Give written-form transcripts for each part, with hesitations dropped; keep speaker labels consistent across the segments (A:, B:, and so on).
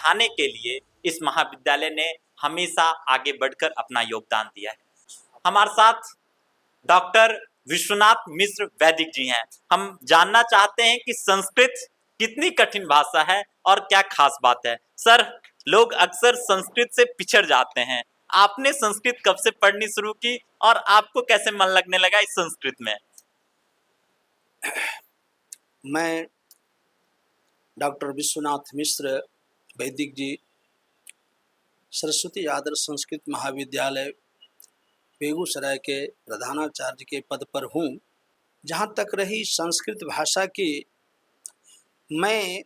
A: बढ़ाने के लिए इस महाविद्यालय ने हमेशा आगे बढ़कर अपना योगदान दिया है। हमारे साथ डॉक्टर विश्वनाथ मिश्र वैदिक जी हैं। हम जानना चाहते हैं कि संस्कृत कितनी कठिन भाषा है और क्या खास बात है। सर, लोग अक्सर संस्कृत से पिछड़ जाते हैं। आपने संस्कृत कब से पढ़नी शुरू की और आपको कैसे मन लगने लगा इस संस्कृत में?
B: मैं डॉक्टर विश्वनाथ मिश्र वैदिक जी, सरस्वती आदर्श संस्कृत महाविद्यालय बेगूसराय के प्रधानाचार्य के पद पर हूँ। जहाँ तक रही संस्कृत भाषा की, मैं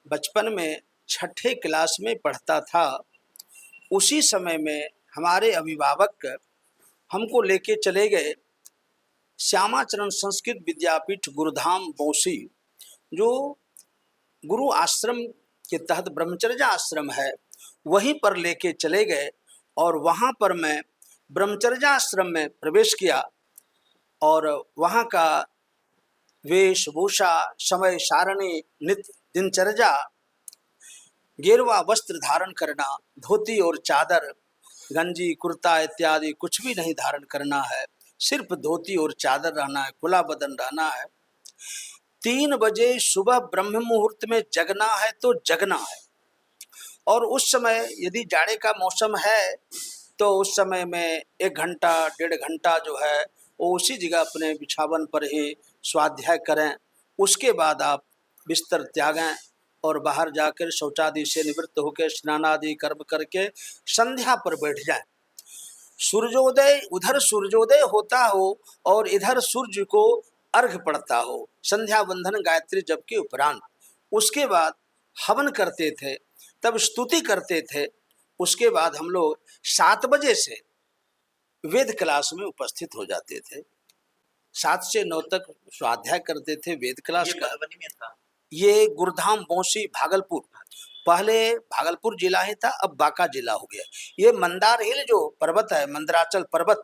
B: बचपन में छठे क्लास में पढ़ता था। उसी समय में हमारे अभिभावक हमको लेके चले गए श्यामाचरण संस्कृत विद्यापीठ गुरुधाम बौंसी, जो गुरु आश्रम के तहत ब्रह्मचर्य आश्रम है, वहीं पर लेके चले गए। और वहाँ पर मैं ब्रह्मचर्य आश्रम में प्रवेश किया और वहाँ का वेशभूषा, समय सारणी, नित्य दिनचर्या, गेरुआ वस्त्र धारण करना, धोती और चादर, गंजी कुर्ता इत्यादि कुछ भी नहीं धारण करना है, सिर्फ धोती और चादर रहना है, खुला बदन रहना है। 3 बजे सुबह ब्रह्म मुहूर्त में जगना है तो जगना है। और उस समय यदि जाड़े का मौसम है तो उस समय में 1 घंटा 1.5 घंटा जो है वो उसी जगह अपने बिछावन पर ही स्वाध्याय करें। उसके बाद आप बिस्तर त्यागें और बाहर जाकर शौचादि से निवृत्त होकर स्नान आदि कर्म करके संध्या पर बैठ जाएं। सूर्योदय, उधर सूर्योदय होता हो और इधर सूर्य को अर्घ पड़ता हो, संध्या बंधन गायत्री जप के उपरांत। उसके बाद हवन करते थे, तब स्तुति करते थे। उसके बाद हम लोग 7 बजे से वेद क्लास में उपस्थित हो जाते थे। 7 से 9 तक स्वाध्याय करते थे वेद क्लास का। ये गुरुधाम बौंसी भागलपुर, पहले भागलपुर जिला ही था, अब बांका जिला हो गया। ये मंदार हिल जो पर्वत है, मंदराचल पर्वत,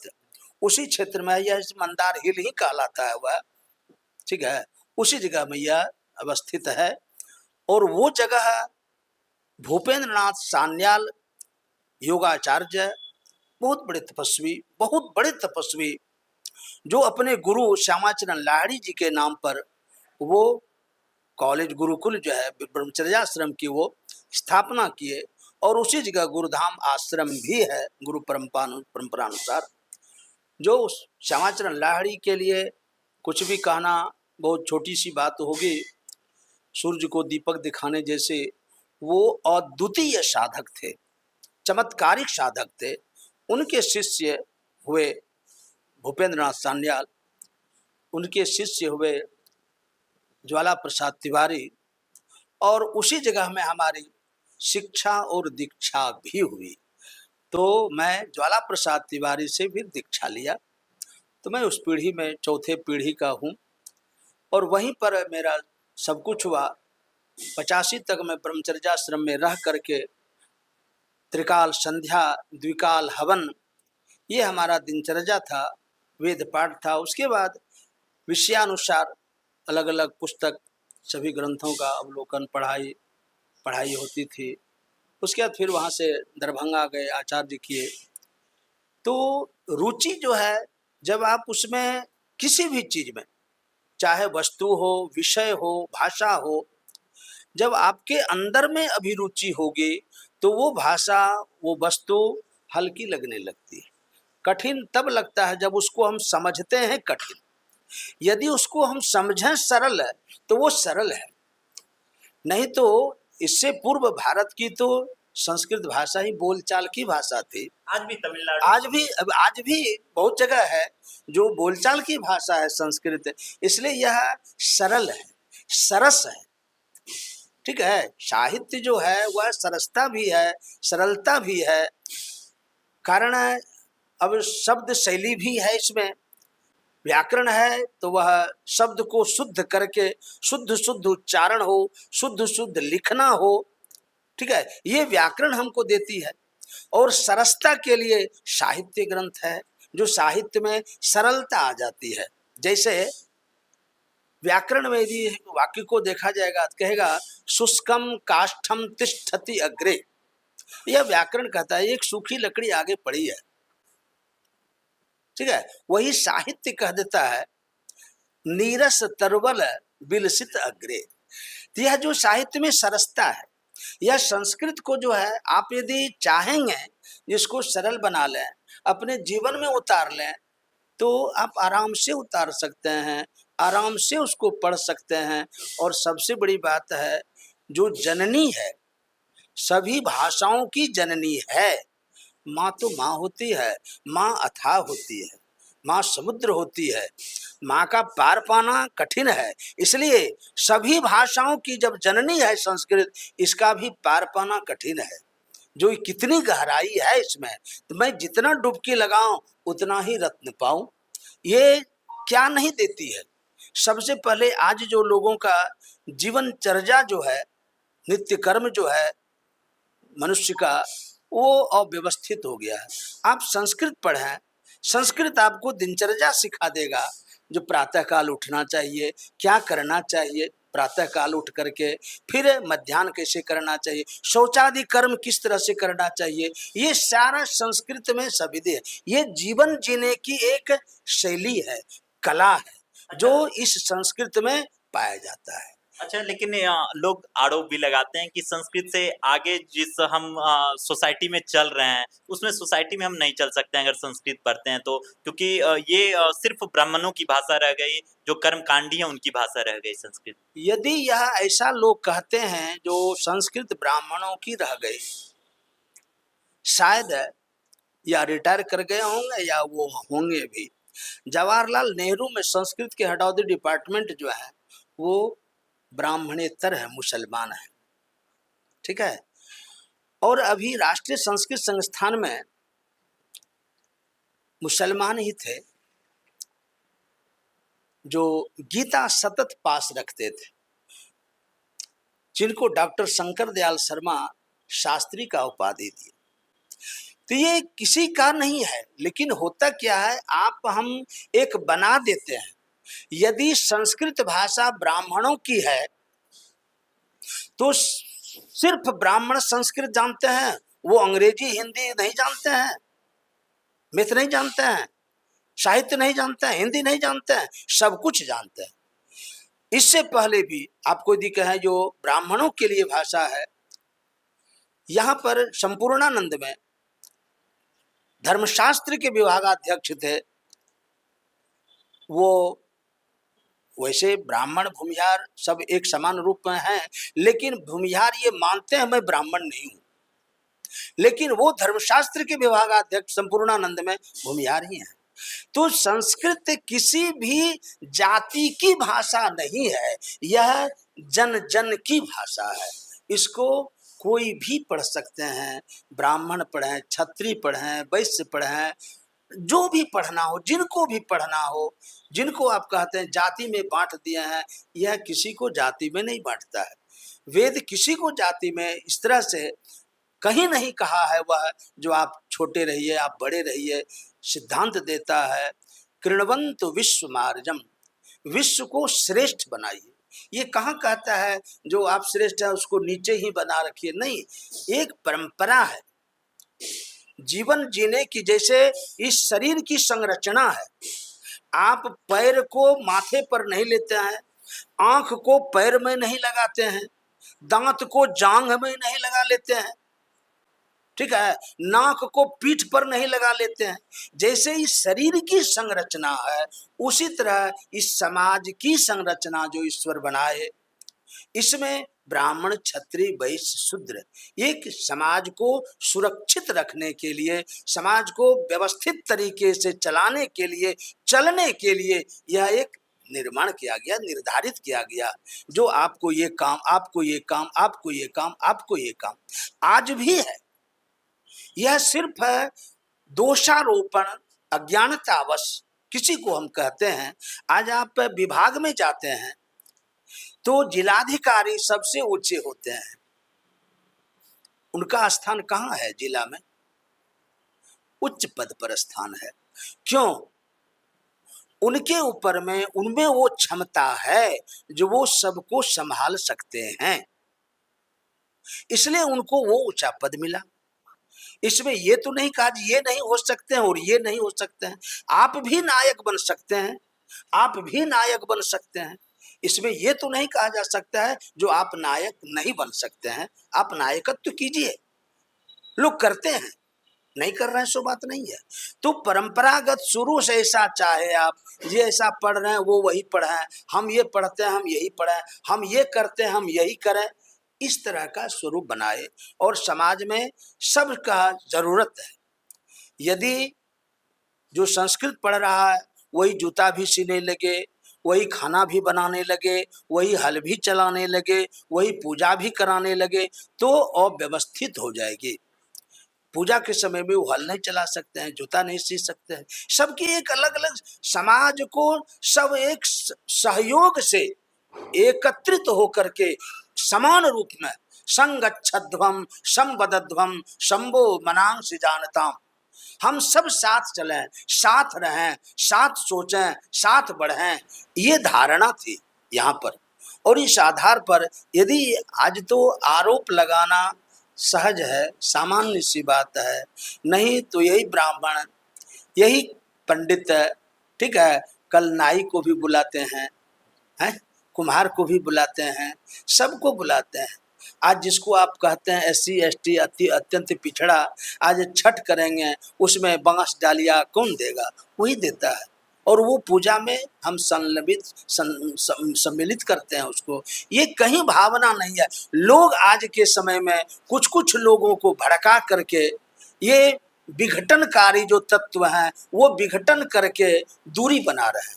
B: उसी क्षेत्र में यह मंदार हिल ही कहलाता है वह, ठीक है। उसी जगह में यह अवस्थित है। और वो जगह भूपेंद्र नाथ सान्याल योगाचार्य, बहुत बड़े तपस्वी, जो अपने गुरु श्यामाचरण लाहिड़ी जी के नाम पर वो कॉलेज गुरुकुल जो है ब्रह्मचर्य आश्रम की वो स्थापना किए। और उसी जगह गुरुधाम आश्रम भी है गुरु परंपरा अनुसार। जो श्यामाचरण लाहिड़ी के लिए कुछ भी कहना बहुत छोटी सी बात होगी। सूर्य को दीपक दिखाने जैसे वो अद्वितीय साधक थे, चमत्कारिक साधक थे। उनके शिष्य हुए भूपेंद्र नाथ सान्याल, उनके शिष्य हुए ज्वाला प्रसाद तिवारी, और उसी जगह में हमारी शिक्षा और दीक्षा भी हुई। तो मैं ज्वाला प्रसाद तिवारी से भी दीक्षा लिया। तो मैं उस पीढ़ी में चौथे पीढ़ी का हूँ और वहीं पर मेरा सब कुछ हुआ। 85 तक मैं ब्रह्मचर्याश्रम में रह करके त्रिकाल संध्या, द्विकाल हवन, ये हमारा दिनचर्या था, वेद पाठ था। उसके बाद विषयानुसार अलग अलग पुस्तक, सभी ग्रंथों का अवलोकन, पढ़ाई होती थी। उसके बाद फिर वहाँ से दरभंगा गए, आचार्य किए। तो रुचि जो है, जब आप उसमें किसी भी चीज़ में, चाहे वस्तु हो, विषय हो, भाषा हो, जब आपके अंदर में अभिरुचि होगी तो वो भाषा, वो वस्तु हल्की लगने लगती है। कठिन तब लगता है जब उसको हम समझते हैं कठिन। यदि उसको हम समझें सरल है तो वो सरल है। नहीं तो इससे पूर्व भारत की तो संस्कृत भाषा ही बोलचाल की भाषा थी।
A: आज भी तमिलनाडु,
B: आज भी बहुत जगह है जो बोलचाल की भाषा है संस्कृत, इसलिए यह सरल है, सरस है, ठीक है। साहित्य जो है वह सरसता भी है, सरलता भी है। कारण अब शब्द शैली भी है इसमें, व्याकरण है तो वह शब्द को शुद्ध करके शुद्ध शुद्ध उच्चारण हो, शुद्ध शुद्ध लिखना हो, ठीक है, ये व्याकरण हमको देती है। और सरसता के लिए साहित्य ग्रंथ है, जो साहित्य में सरलता आ जाती है। जैसे व्याकरण में यदि वाक्य को देखा जाएगा तो कहेगा शुष्कम काष्ठम तिष्ठति अग्रे। यह व्याकरण कहता है एक सूखी लकड़ी आगे पड़ी है, ठीक है। वही साहित्य कह देता है नीरस तरवल बिलसित अग्रे। तो यह जो साहित्य में सरसता है, यह संस्कृत को जो है आप यदि चाहेंगे इसको सरल बना लें, अपने जीवन में उतार लें, तो आप आराम से उतार सकते हैं, आराम से उसको पढ़ सकते हैं। और सबसे बड़ी बात है, जो जननी है, सभी भाषाओं की जननी है। माँ तो माँ होती है, माँ अथाह होती है, माँ समुद्र होती है, माँ का पार पाना कठिन है। इसलिए सभी भाषाओं की जब जननी है संस्कृत, इसका भी पार पाना कठिन है। जो कितनी गहराई है इसमें, तो मैं जितना डुबकी लगाऊं उतना ही रत्न पाऊं। ये क्या नहीं देती है। सबसे पहले आज जो लोगों का जीवनचर्या जो है, नित्य कर्म जो है मनुष्य का, वो अव्यवस्थित हो गया है। आप संस्कृत पढ़ें, संस्कृत आपको दिनचर्या सिखा देगा। जो प्रातः काल उठना चाहिए, क्या करना चाहिए प्रातः काल उठ करके, फिर मध्याह्न कैसे करना चाहिए, शौचादि कर्म किस तरह से करना चाहिए, ये सारा संस्कृत में सविधि है। ये जीवन जीने की एक शैली है, कला है, जो इस संस्कृत में पाया जाता है।
A: अच्छा, लेकिन लोग आरोप भी लगाते हैं कि संस्कृत से आगे जिस हम सोसाइटी में चल रहे हैं, उसमें सोसाइटी में हम नहीं चल सकते हैं अगर संस्कृत पढ़ते हैं तो, क्योंकि ये सिर्फ ब्राह्मणों की भाषा रह गई, जो कर्मकांडी है उनकी भाषा रह गई संस्कृत।
B: यदि यह ऐसा लोग कहते हैं जो संस्कृत ब्राह्मणों की रह गई, शायद या रिटायर कर गए होंगे या वो होंगे भी। जवाहरलाल नेहरू में संस्कृत के हेड ऑफ द डिपार्टमेंट जो है वो ब्राह्मणेतर है, मुसलमान है, ठीक है। और अभी राष्ट्रीय संस्कृत संस्थान में मुसलमान ही थे जो गीता सतत पास रखते थे, जिनको डॉक्टर शंकर दयाल शर्मा शास्त्री का उपाधि दी। तो ये किसी का नहीं है, लेकिन होता क्या है, आप हम एक बना देते हैं। यदि संस्कृत भाषा ब्राह्मणों की है तो सिर्फ ब्राह्मण संस्कृत जानते हैं, वो अंग्रेजी हिंदी नहीं जानते हैं, मिथ नहीं जानते हैं, साहित्य नहीं जानते हैं, हिंदी नहीं जानते हैं, सब कुछ जानते हैं। इससे पहले भी आपको यदि कहें जो ब्राह्मणों के लिए भाषा है, यहाँ पर संपूर्णानंद में धर्मशास्त्र के विभागाध्यक्ष थे। वो वैसे ब्राह्मण भूमिहार सब एक समान रूप में हैं, लेकिन भूमिहार ये मानते हैं मैं ब्राह्मण नहीं हूं, लेकिन वो धर्मशास्त्र के विभागाध्यक्ष संपूर्णानंद में भूमिहार ही हैं। तो संस्कृत किसी भी जाति की भाषा नहीं है, यह जन जन की भाषा है। इसको कोई भी पढ़ सकते हैं, ब्राह्मण पढ़ें, क्षत्रिय पढ़ें, वैश्य पढ़ें, जो भी पढ़ना हो, जिनको भी पढ़ना हो, जिनको आप कहते हैं जाति में बांट दिए हैं, यह किसी को जाति में नहीं बांटता है। वेद किसी को जाति में इस तरह से कहीं नहीं कहा है वह जो आप छोटे रहिए, आप बड़े रहिए। सिद्धांत देता है कृणवंत विश्व मार्जम, विश्व को श्रेष्ठ बनाइए। ये कहाँ कहता है जो आप श्रेष्ठ है उसको नीचे ही बना रखिए, नहीं। एक परंपरा है जीवन जीने की। जैसे इस शरीर की संरचना है, आप पैर को माथे पर नहीं लेते हैं, आंख को पैर में नहीं लगाते हैं, दांत को जांघ में नहीं लगा लेते हैं, ठीक है, नाक को पीठ पर नहीं लगा लेते हैं। जैसे इस शरीर की संरचना है, उसी तरह इस समाज की संरचना जो ईश्वर बनाए, इसमें ब्राह्मण, क्षत्रिय, वैश्य, शूद्र, एक समाज को सुरक्षित रखने के लिए, समाज को व्यवस्थित तरीके से चलाने के लिए, चलने के लिए यह एक निर्माण किया गया, निर्धारित किया गया, जो आपको ये काम, आपको ये काम, आपको ये काम, आपको ये काम आज भी है। यह सिर्फ है दोषारोपण, अज्ञानतावश किसी को हम कहते हैं। आज आप विभाग में जाते हैं तो जिलाधिकारी सबसे ऊंचे होते हैं, उनका स्थान कहाँ है? जिला में उच्च पद पर स्थान है। क्यों? उनके ऊपर में उनमें वो क्षमता है जो वो सबको संभाल सकते हैं, इसलिए उनको वो ऊंचा पद मिला। इसमें ये तो नहीं कहा ये नहीं हो सकते हैं और ये नहीं हो सकते हैं। आप भी नायक बन सकते हैं, आप भी नायक बन सकते हैं। इसमें ये तो नहीं कहा जा सकता है जो आप नायक नहीं बन सकते हैं, आप नायकत्व कीजिए। लोग करते हैं, नहीं कर रहे हैं सो बात नहीं है। तो परंपरागत शुरू से ऐसा, चाहे आप ये ऐसा पढ़ रहे हैं वो वही पढ़े हैं, हम ये पढ़ते हैं हम यही पढ़े, हम ये करते हैं हम यही करें, इस तरह का स्वरूप बनाए। और समाज में सबका जरूरत है। यदि जो संस्कृत पढ़ रहा है वही जूता भी सीने लगे, वही खाना भी बनाने लगे, वही हल भी चलाने लगे, वही पूजा भी कराने लगे, तो अव्यवस्थित हो जाएगी। पूजा के समय में वो हल नहीं चला सकते हैं, जूता नहीं सी सकते हैं। सबकी एक अलग अलग, समाज को सब एक सहयोग से एकत्रित होकर के समान रूप में संगच्छध्वम संवदध्वम शंभो मनांसि जानताम, हम सब साथ चलें, साथ रहें, साथ सोचें, साथ बढ़ें, ये धारणा थी यहाँ पर। और इस आधार पर यदि आज तो आरोप लगाना सहज है, सामान्य सी बात है, नहीं तो यही ब्राह्मण, यही पंडित है, ठीक है, कल नाई को भी बुलाते हैं, कुम्हार को भी बुलाते हैं, सबको बुलाते हैं। आज जिसको आप कहते हैं SC ST अत्यंत पिछड़ा, आज छठ करेंगे उसमें बांस डालिया कौन देगा? वही देता है। और वो पूजा में हम सम्मिलित करते हैं उसको। ये कहीं भावना नहीं है। लोग आज के समय में कुछ कुछ लोगों को भड़का करके ये विघटनकारी जो तत्व हैं वो विघटन करके दूरी बना रहे हैं।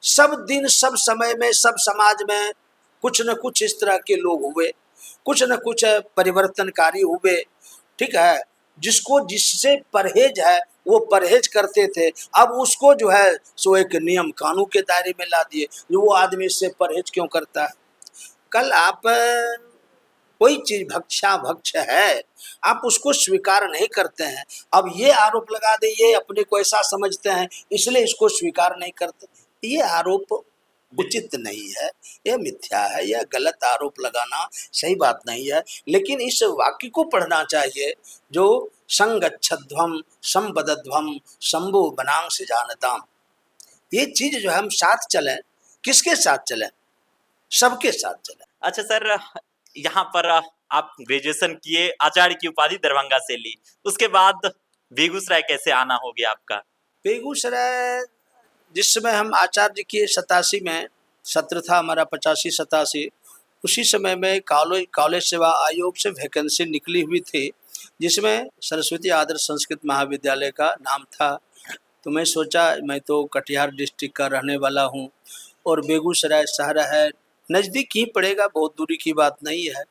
B: सब दिन सब समय में सब समाज में कुछ न कुछ इस तरह के लोग हुए, कुछ न कुछ परिवर्तनकारी हुए, ठीक है। जिसको जिससे परहेज है वो परहेज करते थे, अब उसको जो है सो एक नियम कानून के दायरे में ला दिए, जो वो आदमी इससे परहेज क्यों करता है? कल आप कोई चीज भक्षा भक्ष है, आप उसको स्वीकार नहीं करते हैं, अब ये आरोप लगा दे ये अपने को ऐसा समझते हैं इसलिए इसको स्वीकार नहीं करते, ये आरोप उचित नहीं है, यह मिथ्या है, यह गलत आरोप लगाना सही बात नहीं है। लेकिन इस वाक्य को पढ़ना चाहिए जो संगच्छध्वम संवदध्वम शंभो बनांसि जानताम। ये चीज जो है हम साथ चलें, किसके साथ चलें? सबके साथ चलें।
A: अच्छा सर, यहाँ पर आप ग्रेजुएशन किए, आचार्य की उपाधि दरभंगा से ली, उसके बाद बेगूसराय कैसे आना हो गया आपका?
B: बेगूसराय जिस समय हम आचार्य किए 87 में सत्र था हमारा, 85-87, उसी समय में कॉलेज सेवा आयोग से वैकेंसी निकली हुई थी जिसमें सरस्वती आदर्श संस्कृत महाविद्यालय का नाम था। तो मैं सोचा, मैं तो कटिहार डिस्ट्रिक्ट का रहने वाला हूँ और बेगूसराय शहर है, नज़दीक ही पड़ेगा, बहुत दूरी की बात नहीं है।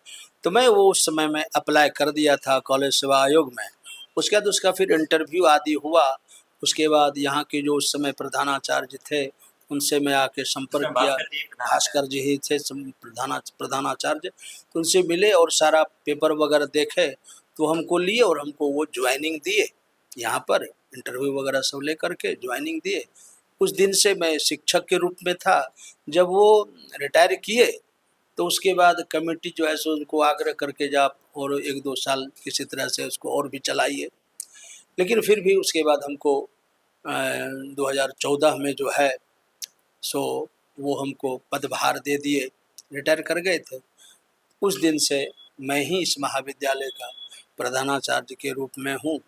B: तो मैं वो उस समय में अप्लाई कर दिया था कॉलेज सेवा आयोग में। उसके बाद उसका फिर इंटरव्यू आदि हुआ। उसके बाद यहाँ के जो उस समय प्रधानाचार्य थे उनसे मैं आके संपर्क किया, भास्कर जी ही थे प्रधानाचार्य, तो उनसे मिले और सारा पेपर वगैरह देखे तो हमको लिए और हमको वो ज्वाइनिंग दिए, यहाँ पर इंटरव्यू वगैरह सब ले करके ज्वाइनिंग दिए। उस दिन से मैं शिक्षक के रूप में था। जब वो रिटायर किए तो उसके बाद कमेटी जो है सो उनको आग्रह करके जा और 1-2 साल किसी तरह से उसको और भी चलाइए। लेकिन फिर भी उसके बाद हमको 2014 में जो है सो वो हमको पदभार दे दिए, रिटायर कर गए थे। उस दिन से मैं ही इस महाविद्यालय का प्रधानाचार्य के रूप में हूँ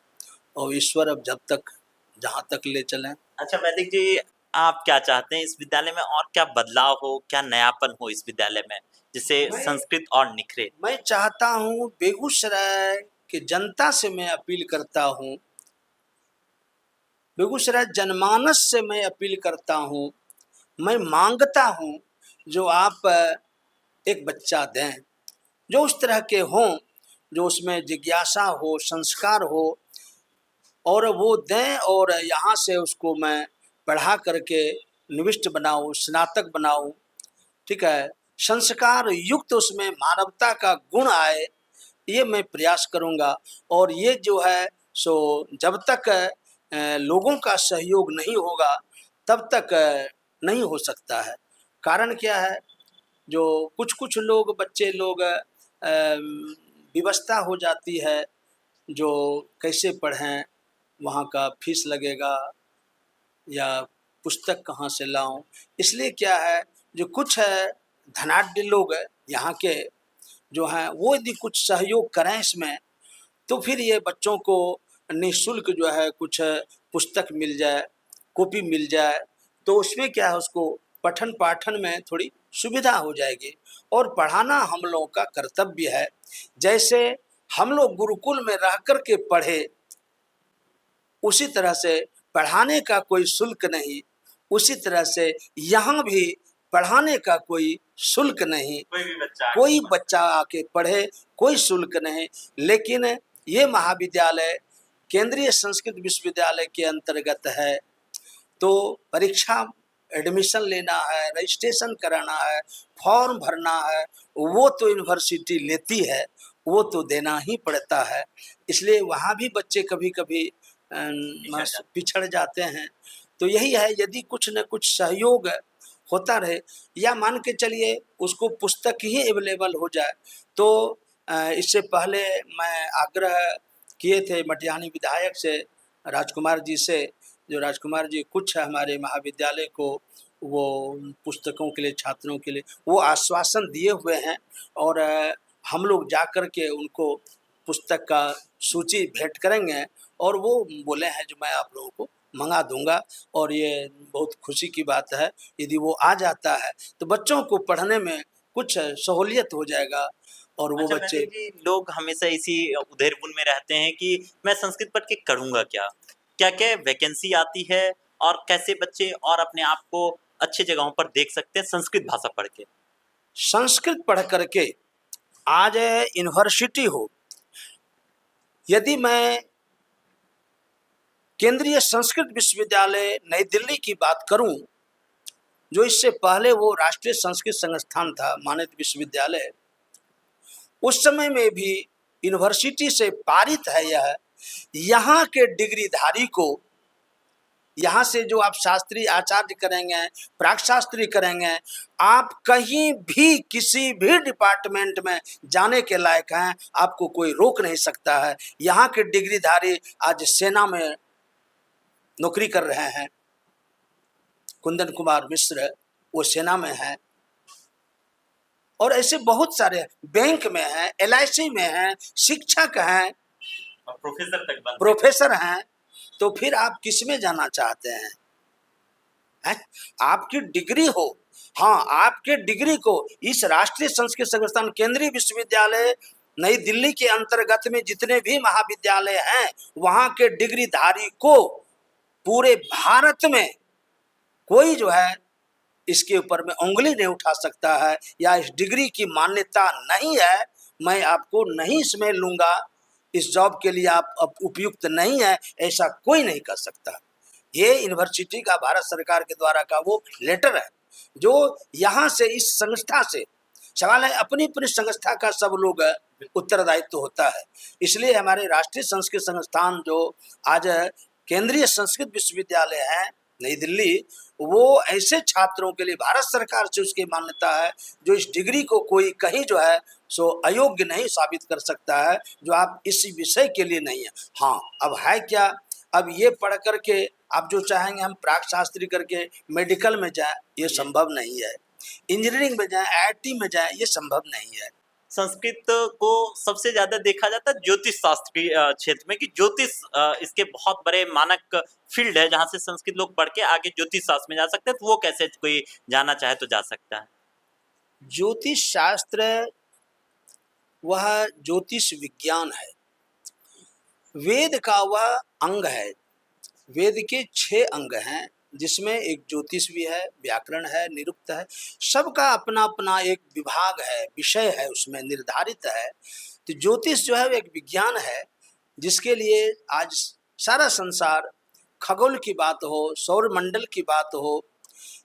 B: और ईश्वर अब जब तक जहाँ तक ले चलें।
A: अच्छा वैदिक जी, आप क्या चाहते हैं इस विद्यालय में और क्या बदलाव हो, क्या नयापन हो इस विद्यालय में जिससे संस्कृत और निखरे?
B: मैं चाहता हूँ, बेगूसराय के जनता से मैं अपील करता हूँ, बेगूसराय जनमानस से मैं अपील करता हूँ, मैं मांगता हूँ जो आप एक बच्चा दें जो उस तरह के हों, जो उसमें जिज्ञासा हो, संस्कार हो, और वो दें और यहाँ से उसको मैं पढ़ा करके निविष्ट बनाऊँ, स्नातक बनाऊँ, ठीक है, संस्कार युक्त उसमें मानवता का गुण आए, ये मैं प्रयास करूँगा। और ये जो है सो जब तक लोगों का सहयोग नहीं होगा तब तक नहीं हो सकता है। कारण क्या है, जो कुछ कुछ लोग बच्चे लोग विवशता हो जाती है, जो कैसे पढ़ें, वहाँ का फीस लगेगा या पुस्तक कहाँ से लाऊं। इसलिए क्या है, जो कुछ है धनाढ्य लोग यहाँ के जो हैं, वो यदि कुछ सहयोग करें इसमें, तो फिर ये बच्चों को निःशुल्क जो है कुछ पुस्तक मिल जाए, कॉपी मिल जाए, तो उसमें क्या है, उसको पठन पाठन में थोड़ी सुविधा हो जाएगी। और पढ़ाना हम लोगों का कर्तव्य है। जैसे हम लोग गुरुकुल में रह कर के पढ़े, उसी तरह से पढ़ाने का कोई शुल्क नहीं, उसी तरह से यहाँ भी पढ़ाने का कोई शुल्क नहीं। कोई बच्चा आके पढ़े, कोई शुल्क नहीं। लेकिन ये महाविद्यालय केंद्रीय संस्कृत विश्वविद्यालय के अंतर्गत है, तो परीक्षा एडमिशन लेना है, रजिस्ट्रेशन कराना है, फॉर्म भरना है, वो तो यूनिवर्सिटी लेती है, वो तो देना ही पड़ता है। इसलिए वहाँ भी बच्चे कभी कभी पिछड़ जाते हैं। तो यही है, यदि कुछ न कुछ सहयोग होता रहे, या मान के चलिए उसको पुस्तक ही अवेलेबल हो जाए, तो इससे पहले मैं आग्रह किए थे मटिहानी विधायक से, राजकुमार जी से, जो राजकुमार जी कुछ हमारे महाविद्यालय को वो पुस्तकों के लिए, छात्रों के लिए वो आश्वासन दिए हुए हैं, और हम लोग जा कर के उनको पुस्तक का सूची भेंट करेंगे, और वो बोले हैं जो मैं आप लोगों को मंगा दूंगा। और ये बहुत खुशी की बात है, यदि वो आ जाता है तो बच्चों को पढ़ने में कुछ सहूलियत हो जाएगा। और वो
A: अच्छा
B: बच्चे
A: जी, लोग हमेशा इसी उधेड़-बुन में रहते हैं कि मैं संस्कृत पढ़ के करूँगा क्या? क्या-क्या वैकेंसी आती है और कैसे बच्चे और अपने आप को अच्छी जगहों पर देख सकते हैं संस्कृत भाषा पढ़ के?
B: संस्कृत पढ़ करके आज यूनिवर्सिटी हो, यदि मैं केंद्रीय संस्कृत विश्वविद्यालय नई दिल्ली की बात करूं, जो इससे पहले वो राष्ट्रीय संस्कृत संस्थान था, मानद विश्वविद्यालय, उस समय में भी यूनिवर्सिटी से पारित है यह। यहाँ के डिग्रीधारी को, यहाँ से जो आप शास्त्री आचार्य करेंगे, प्राक शास्त्री करेंगे, आप कहीं भी किसी भी डिपार्टमेंट में जाने के लायक हैं, आपको कोई रोक नहीं सकता है। यहाँ के डिग्रीधारी आज सेना में नौकरी कर रहे हैं। कुंदन कुमार मिश्र वो सेना में है, और ऐसे बहुत सारे बैंक में हैं, LIC में हैं, शिक्षक हैं,
A: प्रोफेसर तक बन
B: प्रोफेसर हैं। तो फिर आप किस में जाना चाहते हैं? आपकी डिग्री हो, हाँ, आपके डिग्री को इस राष्ट्रीय संस्कृत संस्थान केंद्रीय विश्वविद्यालय नई दिल्ली के अंतर्गत में जितने भी महाविद्यालय हैं, वहां के डिग्रीधारी को पूरे भारत में कोई जो है इसके ऊपर में उंगली नहीं उठा सकता है, या इस डिग्री की मान्यता नहीं है, मैं आपको नहीं इसमें लूंगा, इस जॉब के लिए आप उपयुक्त नहीं है, ऐसा कोई नहीं कर सकता। ये यूनिवर्सिटी का भारत सरकार के द्वारा का वो लेटर है, जो यहाँ से इस संस्था से सवाल है, अपनी अपनी संस्था का सब लोग उत्तरदायित्व होता है। इसलिए हमारे राष्ट्रीय संस्कृत संस्थान जो आज केंद्रीय संस्कृत विश्वविद्यालय है नई दिल्ली, वो ऐसे छात्रों के लिए भारत सरकार से उसकी मान्यता है, जो इस डिग्री को कोई कहीं जो है सो अयोग्य नहीं साबित कर सकता है, जो आप इस विषय के लिए नहीं है। हाँ, अब है क्या, अब ये पढ़ करके आप जो चाहेंगे हम प्राक शास्त्री करके मेडिकल में जाए, ये संभव नहीं है। इंजीनियरिंग में जाए, IIT में जाए, ये संभव नहीं है।
A: संस्कृत को सबसे ज्यादा देखा जाता है ज्योतिष शास्त्र के क्षेत्र में, कि ज्योतिष इसके बहुत बड़े मानक फील्ड है जहां से संस्कृत लोग पढ़ के आगे ज्योतिष शास्त्र में जा सकते हैं। तो वो कैसे कोई जाना चाहे तो जा सकता है?
B: ज्योतिष शास्त्र वह ज्योतिष विज्ञान है, वेद का वह अंग है। वेद के 6 अंग हैं, जिसमें एक ज्योतिष भी है, व्याकरण है, निरुक्त है, सबका अपना अपना एक विभाग है, विषय है, उसमें निर्धारित है। तो ज्योतिष जो है वो एक विज्ञान है, जिसके लिए आज सारा संसार, खगोल की बात हो, सौर मंडल की बात हो,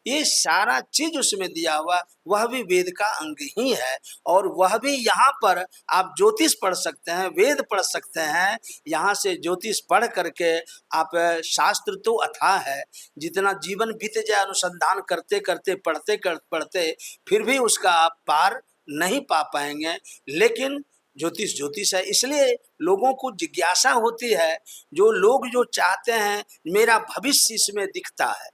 B: ये सारा चीज उसमें दिया हुआ, वह भी वेद का अंग ही है। और वह भी यहाँ पर आप ज्योतिष पढ़ सकते हैं, वेद पढ़ सकते हैं। यहाँ से ज्योतिष पढ़ करके आप, शास्त्र तो अथाह है, जितना जीवन बीत जाए अनुसंधान करते करते पढ़ते पढ़ते फिर भी उसका आप पार नहीं पा पाएंगे। लेकिन ज्योतिष ज्योतिष है, इसलिए लोगों को जिज्ञासा होती है। जो लोग जो चाहते हैं मेरा भविष्य इसमें दिखता है,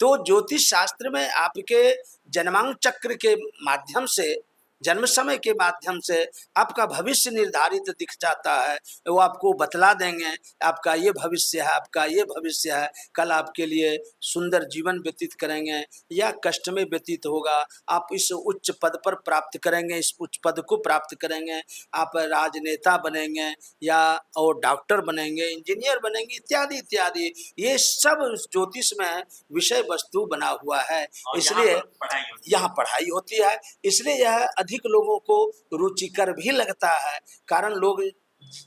B: तो ज्योतिष शास्त्र में आपके जन्मांक चक्र के माध्यम से, जन्म समय के माध्यम से आपका भविष्य निर्धारित दिख जाता है। वो आपको बतला देंगे आपका ये भविष्य है, आपका ये भविष्य है, कल आपके लिए सुंदर जीवन व्यतीत करेंगे या कष्ट में व्यतीत होगा, आप इस उच्च पद पर प्राप्त करेंगे, इस उच्च पद को प्राप्त करेंगे, आप राजनेता बनेंगे या और डॉक्टर बनेंगे, इंजीनियर बनेंगे, इत्यादि इत्यादि। ये सब ज्योतिष में विषय वस्तु बना हुआ है, इसलिए यहाँ पढ़ाई होती है। इसलिए यह अधिक लोगों को रुचिकर भी लगता है, कारण लोग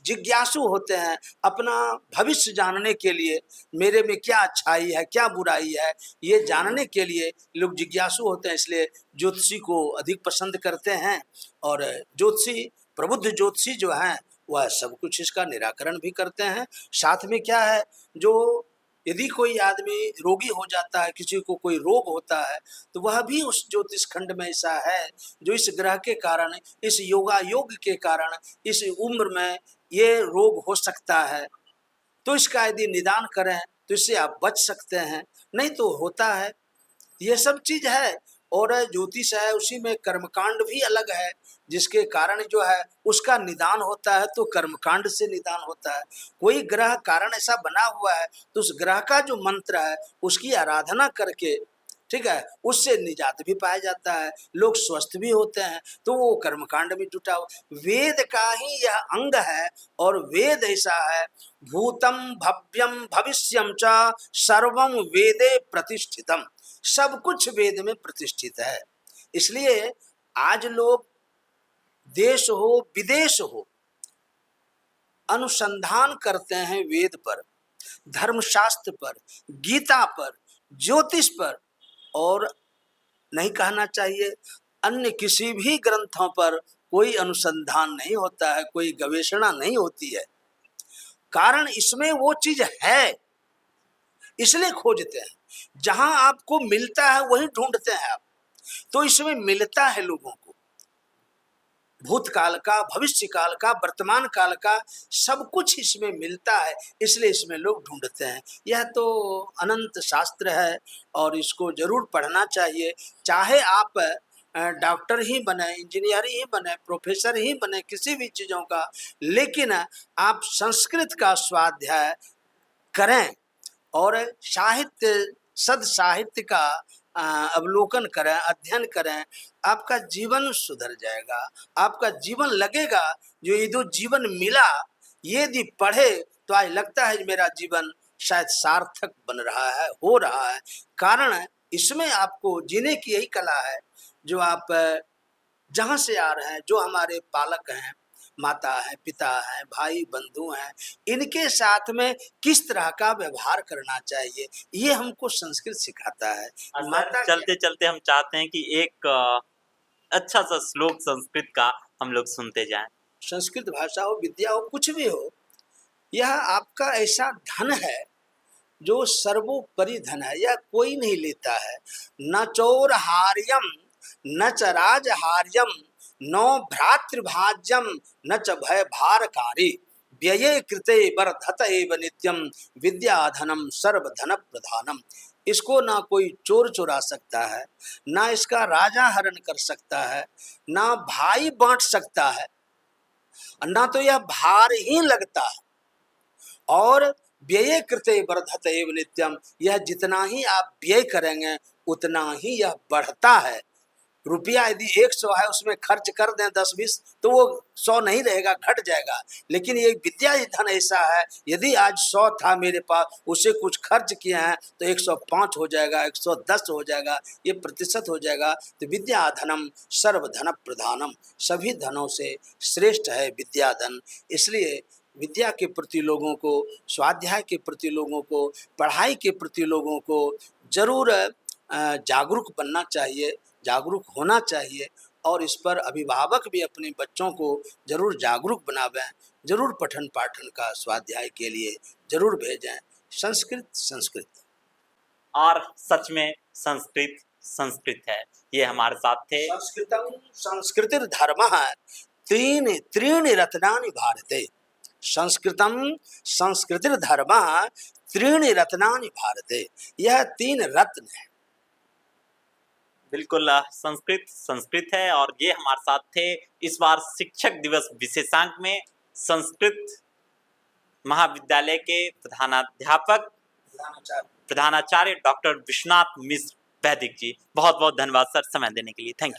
B: जिज्ञासु होते हैं अपना भविष्य जानने के लिए, मेरे में क्या अच्छाई है क्या बुराई है, ये जानने के लिए लोग जिज्ञासु होते हैं, इसलिए ज्योतिषी को अधिक पसंद करते हैं। और ज्योतिषी, प्रबुद्ध ज्योतिषी जो हैं वह सब कुछ इसका निराकरण भी करते हैं। साथ में क्या है, जो यदि कोई आदमी रोगी हो जाता है, किसी को कोई रोग होता है, तो वह भी उस ज्योतिष खंड में ऐसा है जो इस ग्रह के कारण, इस योगा योग के कारण इस उम्र में ये रोग हो सकता है, तो इसका यदि निदान करें तो इससे आप बच सकते हैं, नहीं तो होता है। ये सब चीज है। और ज्योतिष है, उसी में कर्मकांड भी अलग है, जिसके कारण जो है उसका निदान होता है, तो कर्मकांड से निदान होता है। कोई ग्रह कारण ऐसा बना हुआ है तो उस ग्रह का जो मंत्र है उसकी आराधना करके, ठीक है, उससे निजात भी पाया जाता है, लोग स्वस्थ भी होते हैं, तो वो कर्मकांड में जुटा हो। वेद का ही यह अंग है, और वेद ऐसा है, भूतम भव्यम भविष्यम च सर्वम वेदे प्रतिष्ठितम, सब कुछ वेद में प्रतिष्ठित है। इसलिए आज लोग देश हो विदेश हो अनुसंधान करते हैं वेद पर, धर्मशास्त्र पर, गीता पर, ज्योतिष पर, और नहीं कहना चाहिए अन्य किसी भी ग्रंथों पर कोई अनुसंधान नहीं होता है, कोई गवेषणा नहीं होती है, कारण इसमें वो चीज है, इसलिए खोजते हैं। जहां आपको मिलता है वही ढूंढते हैं आप, तो इसमें मिलता है लोगों को, भूतकाल का, भविष्य काल का, वर्तमान काल का, सब कुछ इसमें मिलता है, इसलिए इसमें लोग ढूंढते हैं। यह तो अनंत शास्त्र है और इसको जरूर पढ़ना चाहिए, चाहे आप डॉक्टर ही बने, इंजीनियर ही बने, प्रोफेसर ही बने, किसी भी चीज़ों का, लेकिन आप संस्कृत का स्वाध्याय करें और साहित्य, सद साहित्य का अवलोकन करें, अध्ययन करें, आपका जीवन सुधर जाएगा, आपका जीवन लगेगा जो ये जो जीवन मिला, ये यदि पढ़े तो आज लगता है मेरा जीवन शायद सार्थक बन रहा है, हो रहा है, कारण इसमें आपको जीने की यही कला है। जो आप जहाँ से आ रहे हैं, जो हमारे पालक हैं, माता है, पिता है, भाई बंधु हैं, इनके साथ में किस तरह का व्यवहार करना चाहिए, ये हमको संस्कृत सिखाता है।
A: माता चलते चलते हम चाहते हैं कि एक अच्छा सा श्लोक संस्कृत का हम लोग सुनते जाएं।
B: संस्कृत भाषा हो, विद्या हो, कुछ भी हो, यह आपका ऐसा धन है जो सर्वोपरि धन है, यह कोई नहीं लेता है। न चोर हार्यम न च राजहार्यम नो भ्रातृभाज्यम न च भय भारकारी व्यये कृते वर्धत एव नित्यम विद्याधनम सर्वधन प्रधानम। इसको ना कोई चोर चुरा सकता है, ना इसका राजा हरण कर सकता है, ना भाई बांट सकता है, ना तो यह भार ही लगता है। और व्यय कृते वर्धत एव नित्यम, यह जितना ही आप व्यय करेंगे उतना ही यह बढ़ता है। रुपया यदि 100 है उसमें खर्च कर दें 10-20 तो वो 100 नहीं रहेगा, घट जाएगा। लेकिन ये विद्या धन ऐसा है, यदि आज 100 था मेरे पास, उसे कुछ खर्च किए हैं तो 105 हो जाएगा, 110 हो जाएगा, ये प्रतिशत हो जाएगा। तो विद्या धनम सर्वधन प्रधानम, सभी धनों से श्रेष्ठ है विद्या धन। इसलिए विद्या के प्रति लोगों को, स्वाध्याय के प्रति लोगों को, पढ़ाई के प्रति लोगों को जरूर जागरूक बनना चाहिए, जागरूक होना चाहिए और इस पर अभिभावक भी अपने बच्चों को जरूर जागरूक बनावें, जरूर पठन पाठन का स्वाध्याय के लिए जरूर भेजें। संस्कृत संस्कृत
A: और सच में संस्कृत संस्कृत है। ये हमारे साथ थे
B: संस्कृतम संस्कृतिर्धर्मः त्रीणि त्रीणि रत्नानि भारते। संस्कृतम संस्कृतिर्धर्मः त्रीणि रत्नानि भारते। यह 3 रत्न है।
A: बिल्कुल संस्कृत संस्कृत है। और ये हमारे साथ थे इस बार शिक्षक दिवस विशेषांक में संस्कृत महाविद्यालय के प्रधानाचार्य डॉक्टर विश्वनाथ मिश्र वैदिक जी। बहुत बहुत धन्यवाद सर समय देने के लिए। Thank you.